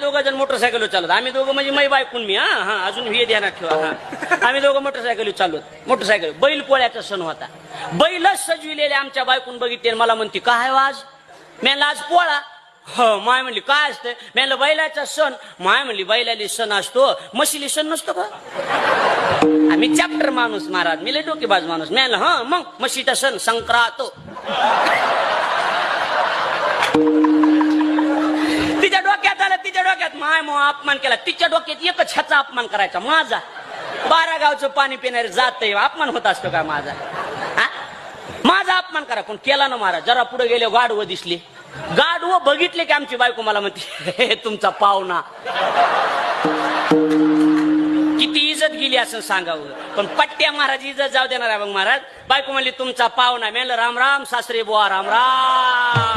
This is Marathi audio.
दोघं जण मोटरसायकल चालत, आम्ही दोघं म्हणजे मै बायकून मी, हा अजून हे ध्यानात ठेवा. हा आम्ही दोघं मोटरसायकल चालवत, मोटरसायकल बैल पोळ्याचा सण होता. बैलच सजविलेले आमच्या बायकून बघितले, मला म्हणते काय आज? म्हणलं आज पोळा. हो. माय म्हणली काय असतं? म्हणलं बैलाचा सण. माय म्हणली बैलाली सण असतो, म्हशीली सण नसतो का? आम्ही चॅप्टर माणूस महाराज, मी लय डोकेबाज माणूस. म्हणलं हा मग म्हशीचा सण संक्रांत. तिच्या डोक्यात आलं, तिच्या डोक्यात माय मो अपमान केला. तिच्या डोक्यात एकच ह्याचा अपमान करायचा, माझा. 12 गावचं पाणी पिणारे जाते, अपमान होत असतो का माझा? माझा अपमान करा, पण केला ना महाराज. जरा पुढे गेले, गाढव दिसली. गाढव बघितले की आमची बायको मला म्हणते तुमचा पाहुणा. किती इज्जत गेली असं सांगावं, पण पट्ट्या महाराज इज्जत जाऊ देणार आहे. मग महाराज बायको म्हणली तुमचा पाहुणा. म्हणलं राम राम सासरे बुवा, राम राम.